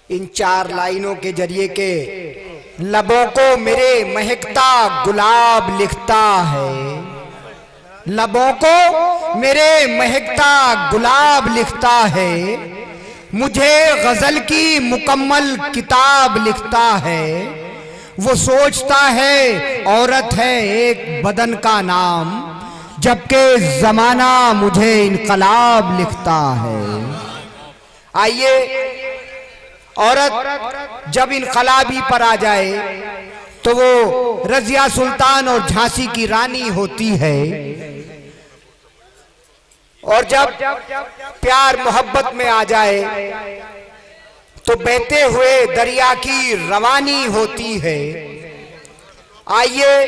इन 4 लाइनों के जरिए के लबों को मेरे महकता गुलाब लिखता है, लबों को मेरे महकता गुलाब लिखता है, मुझे गजल की मुकम्मल किताब लिखता है। वो सोचता है औरत है एक बदन का नाम, जबकि जमाना मुझे इनकलाब लिखता है। आइए, औरत जब इनकलाबी पर आ जाए तो वो रजिया सुल्तान और झांसी की रानी होती है, और जब प्यार मोहब्बत में आ जाए तो बहते हुए दरिया की रवानी होती है। आइए,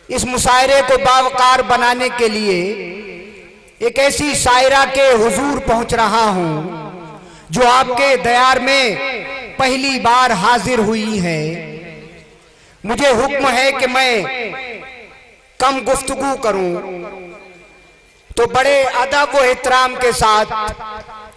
इस मुशायरे को बावकार बनाने के लिए एक ऐसी शायरा के हुजूर पहुंच रहा हूं जो आपके दयार में पहली बार हाजिर हुई है। मुझे हुक्म है कि मैं कम गुफ्तगू करूं, तो बड़े अदब व एहतराम के साथ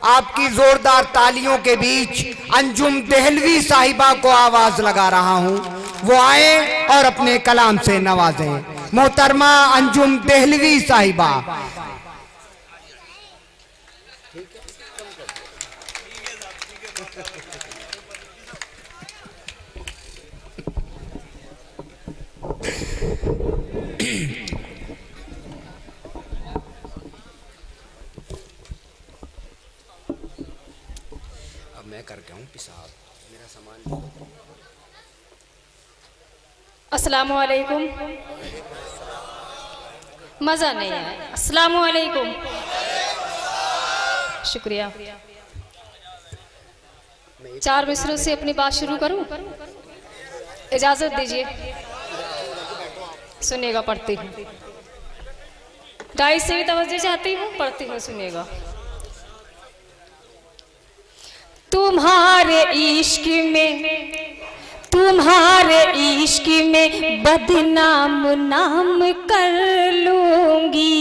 आपकी जोरदार तालियों के बीच अंजुम देहलवी साहिबा को आवाज लगा रहा हूं, वो आए और अपने कलाम से नवाजें। मोहतरमा अंजुम देहलवी साहिबा। मैं करके हूँ पिसाब, मेरा सामान। अस्सलामु अलैकुम। मज़ा नहीं है। अस्सलामु अलैकुम। शुक्रिया। 4 मिसरों से अपनी बात शुरू करूं? इजाज़त दीजिए, सुनिएगा, पढ़ती हूँ। गाइस से भी तवज्जो चाहती हूँ, पढ़ती हूँ, सुनिएगा। तुम्हारे इश्क में बदनाम नाम कर लूंगी,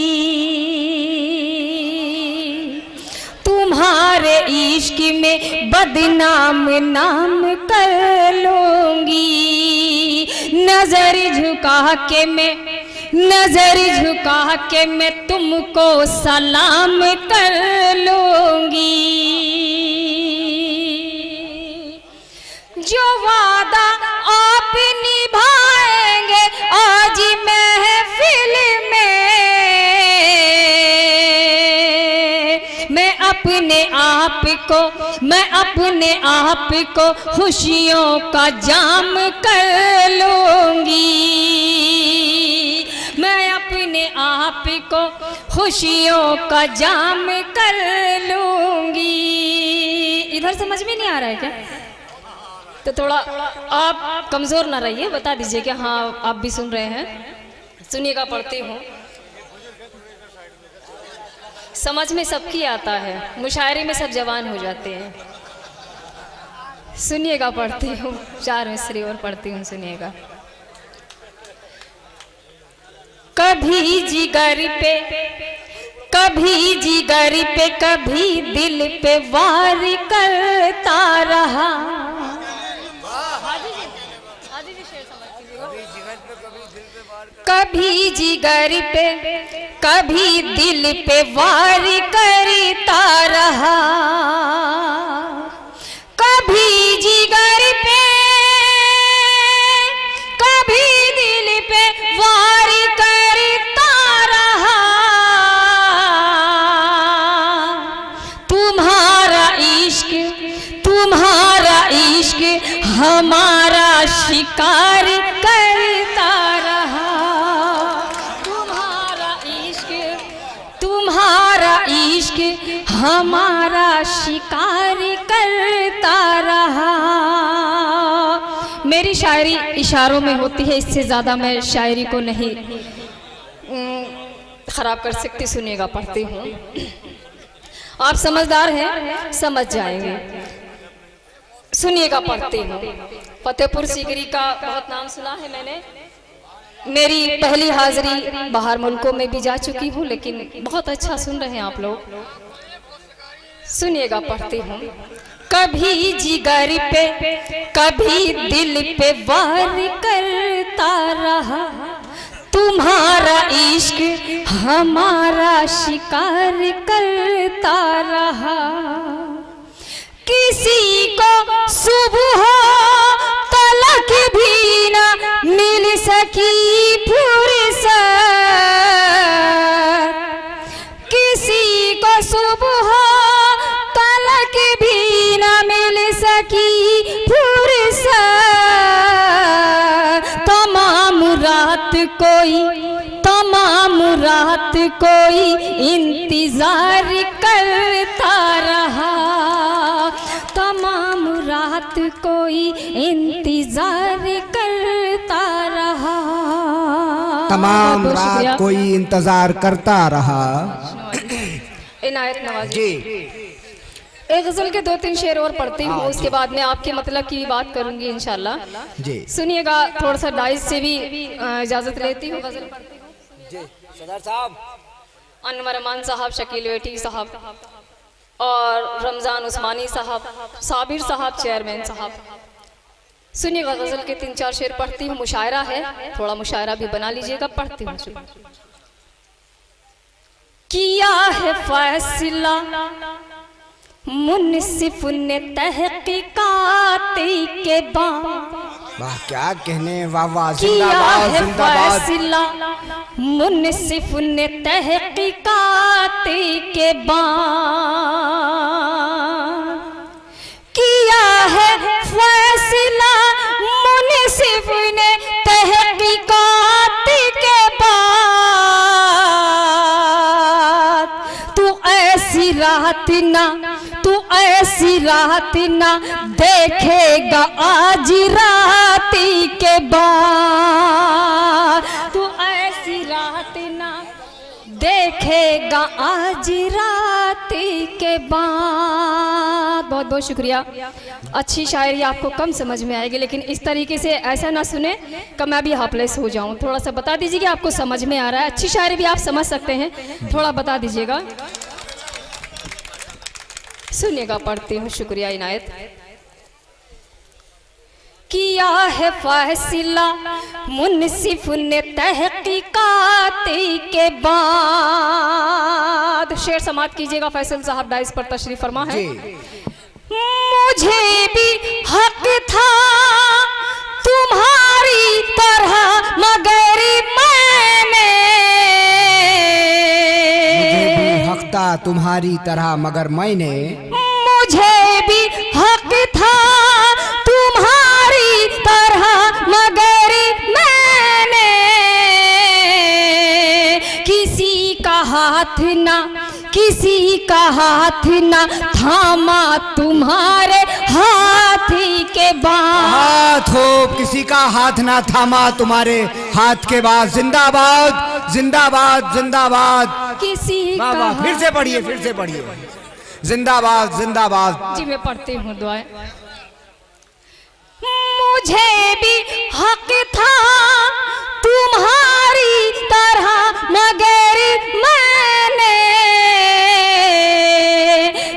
तुम्हारे इश्क में बदनाम नाम कर लूंगी। नजर झुका के मैं तुमको सलाम कर लूंगी। जो वादा आप निभाएंगे आज महफिल में, मैं अपने आप को खुशियों का जाम कर लूंगी। मैं अपने आप को खुशियों का जाम कर लूंगी। इधर समझ में नहीं आ रहा है क्या? तो थोड़ा आप कमज़ोर ना रहिए, बता दीजिए कि हाँ आप भी सुन रहे हैं। सुनिएगा, पढ़ती हूँ। समझ में सबकी आता है, मुशायरे में सब जवान हो जाते हैं। सुनिएगा, पढ़ती हूँ। 4 मिसरी और पढ़ती हूँ, सुनिएगा। कभी जिगर पे कभी दिल पे वार करता रहा। कभी जिगर पे कभी दिल पे वार करता रहा। कभी जिगर पे कभी दिल पे वार करता रहा। तुम्हारा इश्क हमारा शिकार करता रहा। तुम्हारा इश्क हमारा शिकार करता रहा। मेरी शायरी इशारों में होती है, इससे ज़्यादा मैं शायरी को नहीं ख़राब कर सकती। सुनिएगा, पढ़ती हूँ। आप समझदार हैं, समझ जाएंगे। सुनिएगा, पढ़ती हूँ। फतेहपुर सीकरी का बहुत नाम सुना है मैंने। मेरी पहली हाजिरी बाहर मुल्कों में भी जा चुकी हूँ, लेकिन बहुत अच्छा सुन रहे हैं आप लोग। सुनिएगा, पढ़ती हूँ। कभी जिगर पे कभी दिल पे वार करता रहा, तुम्हारा इश्क हमारा शिकार करता रहा। किसी को सुबह तलक भी ना मिल सकी फुर्सत, किसी को सुबह तलक भी ना मिल सकी फुर्सत। तमाम रात कोई इंतजार करता रहा, तमाम रात कोई इंतजार करता रहा। तमाम रात कोई इंतजार करता रहा। इनायत नवाज़ी जी, एक गजल के 2-3 शेर और पढ़ती हूँ, उसके बाद में आपके मतलब की बात करूंगी इंशाल्लाह। जी सुनिएगा, थोड़ा सा डाइस से भी इजाजत लेती हूँ। गजल पढ़ती हूँ। सदर साहब, अनवर अमान साहब, शकील वेटी साहब और रमजान उस्मानी साहब, साबिर साहब, चेयरमैन साहब। सुनिएगा, गजल के 3-4 शेर पढ़ती हूँ। मुशायरा है, थोड़ा मुशायरा भी बना लीजिएगा। पढ़ती हूँ। किया है फैसला मुनसिफ ने तहकीकात के बाद, वाह क्या कहने, वाह वाह, किया जिंदाबाद है जिंदाबाद। फैसला मुनसिफ ने तहकीकात के बाद, किया है फैसला मुनसिफ ने तहकीकात के बाद। तू ऐसी रात ना देखेगा आज राती के बाद, तू ऐसी रात ना देखेगा आज राती के बाद। बहुत बहुत शुक्रिया। अच्छी शायरी आपको कम समझ में आएगी, लेकिन इस तरीके से ऐसा ना सुने कि मैं भी हाफलेस हो जाऊं। थोड़ा सा बता दीजिए कि आपको समझ में आ रहा है। अच्छी शायरी भी आप समझ सकते हैं, थोड़ा बता दीजिएगा। सुनिएगा, पढ़ती हूँ। शुक्रिया इनायत। किया है फैसला मुनसिफ ने तहकीकात के बाद। शेर समाप्त कीजिएगा। फैसल साहब डाइस पर तशरीफ फरमा है। मुझे भी हक था तुम्हारी तरह, मगर मैंने, मुझे भी हक था तुम्हारी तरह मगर मैंने, मुझे भी हक था तुम्हारी तरह मगर मैंने, किसी का हाथ ना थामा तुम्हारे हाथी के बाद। हाथ हो किसी का हाथ ना थामा तुम्हारे हाथ के बाद। जिंदाबाद जिंदाबाद जिंदाबाद। किसी का फिर से पढ़िए, फिर से पढ़िए। जिंदाबाद जिंदाबाद। जी मैं पढ़ती हूँ दुआएं। मुझे भी हक था तुम्हारी तरह मगर मैंने,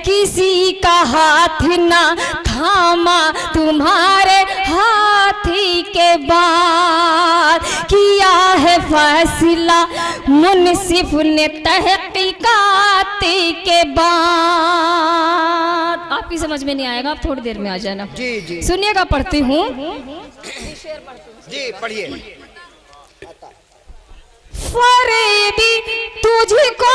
किसी का हाथ ना थामा तुम्हारे हाथी के बाद। किया है फैसला मुनसिफ ने तहकीकात के बाद। आपकी समझ में नहीं आएगा, आप थोड़ी देर में आ जाना। जी जी सुनिएगा, पढ़ती हूँ। जी पढ़िए। फरेबी तुझको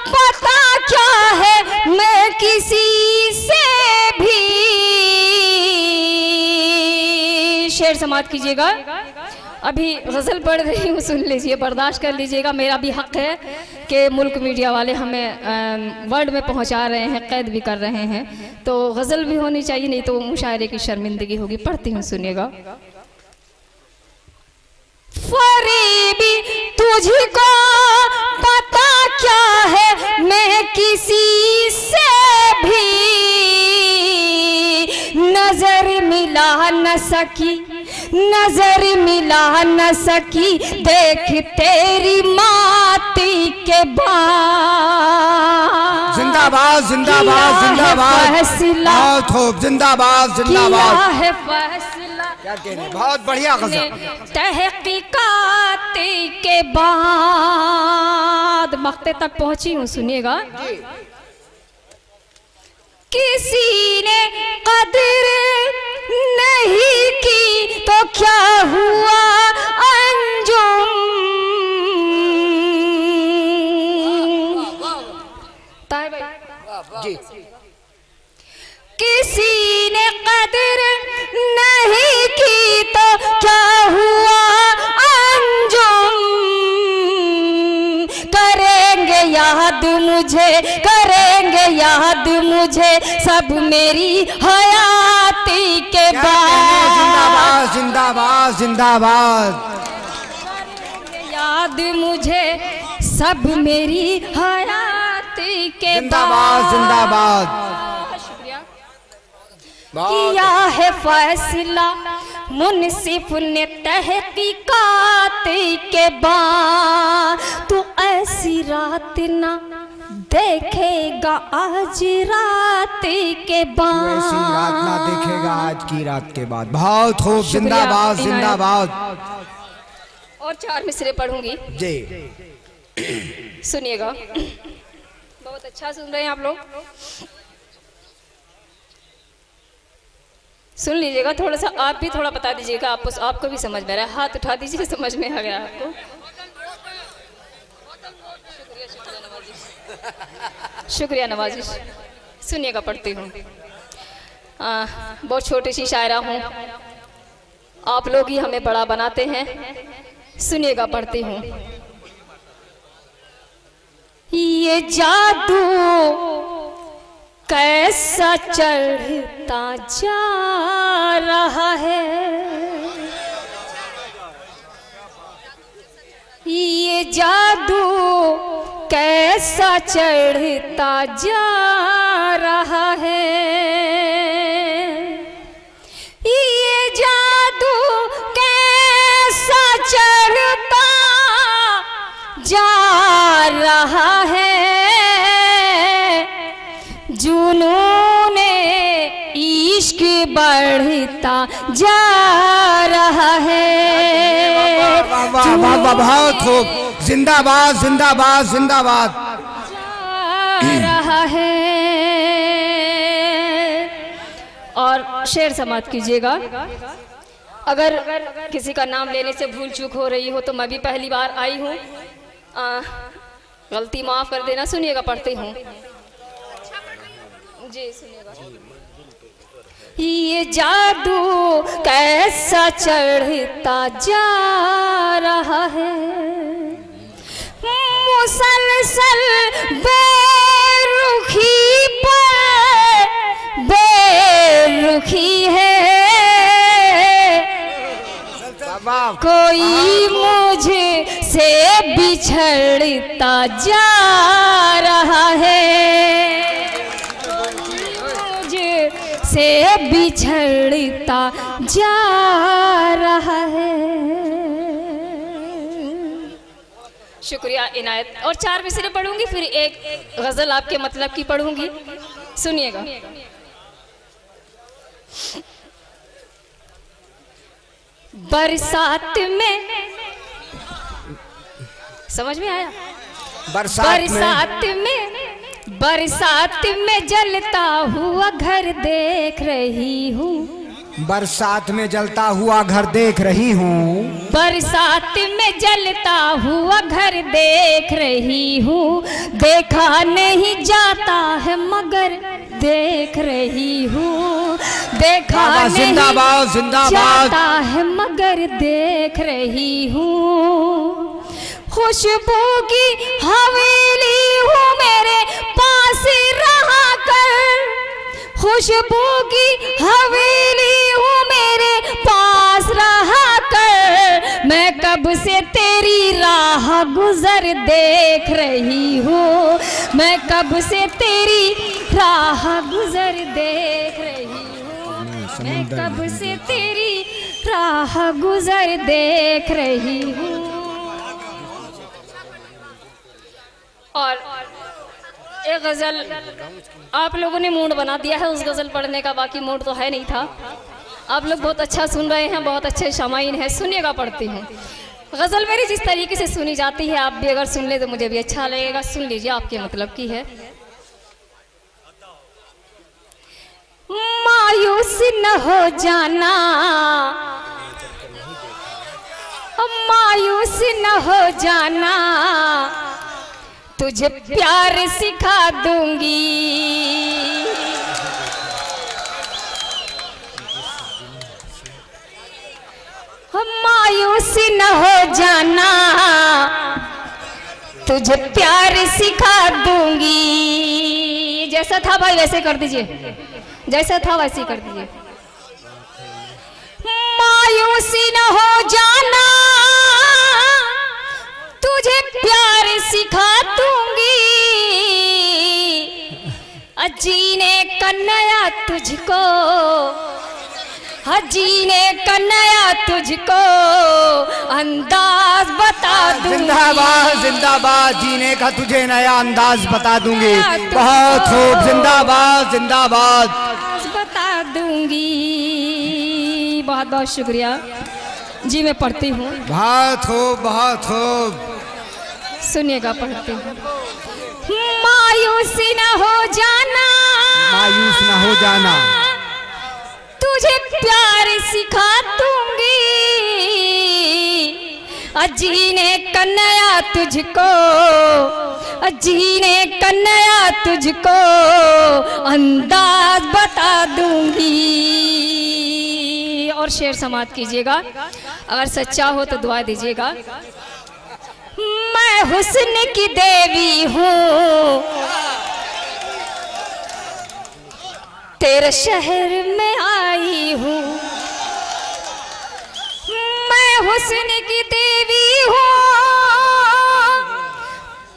पता क्या है, मैं किसी से भी। शेर समाप्त कीजिएगा। अभी गज़ल पढ़ रही हूँ, सुन लीजिए, बर्दाश्त कर लीजिएगा। मेरा भी हक है कि मुल्क मीडिया वाले हमें वर्ल्ड में पहुँचा रहे हैं, कैद भी कर रहे हैं, तो गज़ल भी होनी चाहिए, नहीं तो मुशायरे की शर्मिंदगी होगी। पढ़ती हूँ, सुनिएगा। फरेबी तुझको पता क्या है, मैं किसी से भी नजर मिला न सकी, नजर मिला न सकी, देख तेरी माती के बाद। जिंदाबाद जिंदाबाद जिंदाबाद, बहुत खूब, जिंदाबाद जिंदाबाद। किया है फैसला, क्या कह रहे हैं, बहुत बढ़िया गजल। तहकीकात के बाद मक्ते तक पहुंची हूँ, सुनिएगा। किसी ने कदर नहीं की तो क्या हुआ अंजुम, जी। किसी ने कदर नहीं की तो क्या हुआ अंजुम, करेंगे याद मुझे, करेंगे याद मुझे सब मेरी हयाती के बाद। जिंदाबाद जिंदाबाद जिंदाबाद, याद मुझे सब मेरी हयाती के जिंदाबाद जिंदाबाद। शुक्रिया। किया है फैसला मुनसिफ ने तहकीकात के बाद, तो ऐसी रात ना देखेगा आज रात के बाद, ऐसी रात ना देखेगा आज की रात के बाद। बहुत खूब, जिंदाबाद जिंदाबाद। और 4 मिसरे पढ़ूंगी जी, सुनिएगा। बहुत अच्छा सुन रहे हैं आप लोग, सुन लीजिएगा। थोड़ा सा आप भी थोड़ा बता दीजिएगा, आपको भी समझ में आ रहा है। हाथ उठा दीजिए, समझ में आ गया आपको। शुक्रिया नवाजिश। सुनिएगा, पढ़ती हूँ। बहुत छोटी सी शायरा हूँ, आप लोग ही हमें बड़ा बनाते हैं। सुनिएगा, पढ़ती हूँ। ये जादू कैसा चढ़ता जा रहा है, ये जादू कैसा चढ़ता जा रहा है, ये जादू कैसा चढ़ता जा रहा है, जुनून इश्क बढ़ता जा रहा है। वाह वाह वाह, बहुत खूब, जिंदाबाद जिंदाबाद जिंदाबाद। जा रहा है। और शेर समाप्त कीजिएगा। अगर किसी का नाम लेने से भूल चूक हो रही हो तो मैं भी पहली बार आई हूँ, गलती माफ कर देना। सुनिएगा, पढ़ती हूँ जी, सुनिएगा। ये जादू कैसा चढ़ता जा रहा है, मुसलसल बेरुखी पर बेरुखी है, कोई मुझसे बिछड़ता जा रहा है, मुझसे बिछड़ता जा रहा है। शुक्रिया इनायत। और 4 मिसरे पढ़ूंगी, फिर एक गजल आपके मतलब की पढ़ूंगी। सुनिएगा। बरसात में, समझ में आया? बरसात में जलता हुआ घर देख रही हूँ, बरसात में जलता हुआ घर देख रही हूँ, बरसात में जलता हुआ घर देख रही हूँ, देखा नहीं जाता है मगर देख रही हूँ, देखा नहीं जाता है मगर देख रही हूँ, खुशबू की हवेली हूँ मेरे पास रहा कर, खुशबू की हवेली हूँ मेरे पास रहा कर, मैं कब से तेरी राह गुजर देख रही हूँ, मैं कब से तेरी राह गुजर देख रही हूँ, मैं कब से तेरी राह गुजर देख रही हूँ। और एक गजल आप लोगों ने मूड बना दिया है उस गजल पढ़ने का, बाकी मूड तो है नहीं था। आप लोग बहुत अच्छा सुन रहे हैं, बहुत अच्छे शामाइन हैं, सुनिएगा पढ़ती हूँ। गजल मेरी जिस तरीके से सुनी जाती है आप भी अगर सुन ले तो मुझे भी अच्छा लगेगा। सुन लीजिए आपके मतलब की है। मायूस न हो जाना, मायूस न हो जाना, तुझे प्यार सिखा दूंगी। मायूस न हो जाना, तुझे प्यार सिखा दूंगी। जैसा था भाई वैसे कर दीजिए, जैसा था वैसे कर दीजिए। मायूसी न हो जाना, तुझे प्यार सिखा दूंगी। जीने का नया तुझको, जीने का नया तुझको अंदाज बता दूंगी। जिंदाबाद जिंदाबाद, जीने का तुझे नया अंदाज बता दूंगी। बहुत खूब, जिंदाबाद जिंदाबाद, बता दूंगी। बहुत बहुत शुक्रिया जी। मैं पढ़ती हूँ। बहुत खूब बहुत खूब, सुनिएगा पढ़ती हूँ। मायूसी न हो जाना, मायूस न हो जाना, तुझे प्यार सिखा दूंगी। जीने का नया तुझको, जीने का नया तुझको अंदाज बता दूंगी। और शेर समाप्त कीजिएगा, अगर सच्चा हो तो दुआ दीजिएगा। मैं हुस्न की देवी हूँ, तेरे शहर में आई हूँ। मैं हुस्न की देवी हूँ,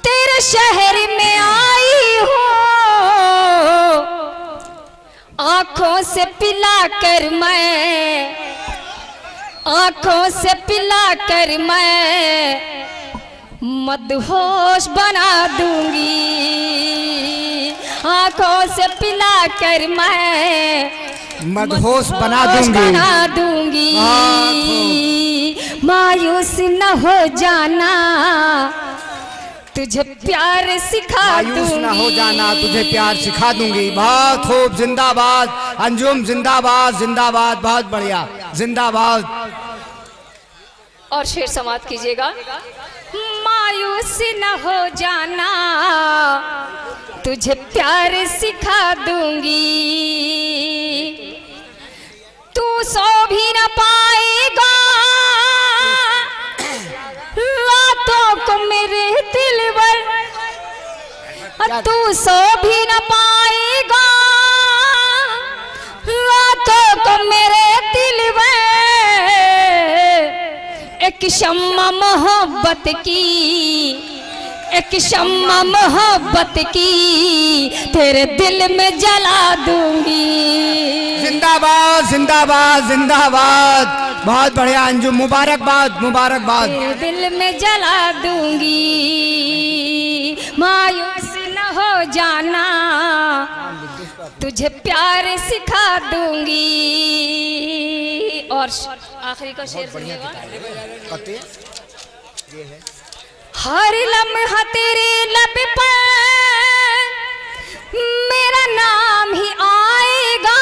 तेरे शहर में आई हूँ। आँखों से पिला कर मैं, आँखों से पिला कर मैं मदहोश बना दूंगी। आँखों से पिला कर मैं मदहोश बना दूंगी। मायूस न हो जाना, तुझे प्यार सिखा दूंगी। मायूस न हो जाना, तुझे प्यार सिखा दूंगी। बहुत खूब, जिंदाबाद अंजुम, जिंदाबाद जिंदाबाद, बहुत बढ़िया, जिंदाबाद। और शेर समाप्त कीजिएगा। मायूस न हो जाना, तुझे प्यार सिखा दूंगी। तू सो भी न पाएगा रातों को मेरे दिलबर, तू सो भी न पाएगा रातों को मेरे दिलबर। एक शम्मा मोहब्बत की, एक शम्मा मोहब्बत की तेरे दिल में जला दूंगी। जिंदाबाद जिंदाबाद जिंदाबाद, बहुत बढ़िया अंजुम, मुबारकबाद मुबारकबाद। तेरे दिल में जला दूंगी। मायूस न हो जाना, तुझे प्यार सिखा दूंगी। और आखिरी का शेर सुनिएगा। हर लम्हा तेरे लब पर मेरा नाम ही आएगा।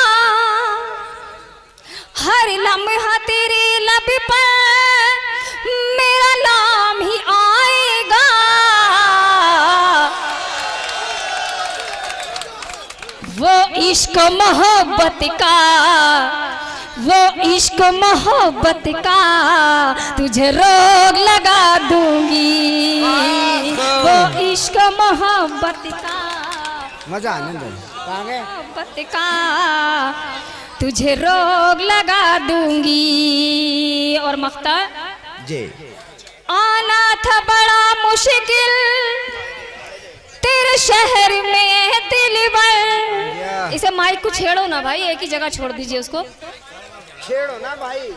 हर लम्हा तेरे लब पर मेरा नाम ही आएगा। वो इश्क मोहब्बत का, वो इश्क मोहब्बत का तुझे रोग लगा दूंगी। वो इश्क मोहब्बत का, मजा आनंद मोहब्बत का तुझे रोग लगा दूंगी। और मख्ता जी। आना था बड़ा मुश्किल तेरे शहर में दिलबर। इसे माइक को छेड़ो ना भाई, एक ही जगह छोड़ दीजिए उसको, छेड़ो ना भाई।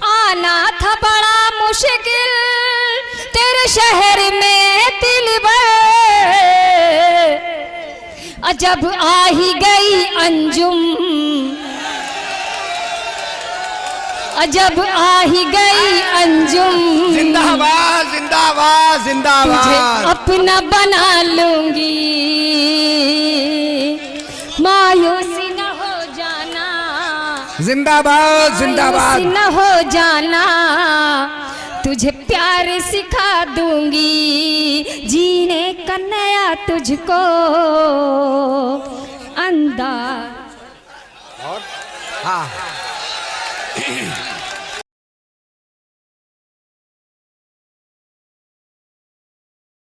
आना था बड़ा मुश्किल तेरे शहर में दिलबर। अजब आ ही गई अंजुम, अजब आ ही गई अंजुम, जिंदाबाद जिंदाबाद तुझे जिंदाबाद। अपना बना लूंगी, मायूसी न हो जाना, जिंदाबाद जिंदाबाद। मायूसी न हो जाना, तुझे प्यार सिखा दूंगी, जीने का नया तुझको अंदाज। हाँ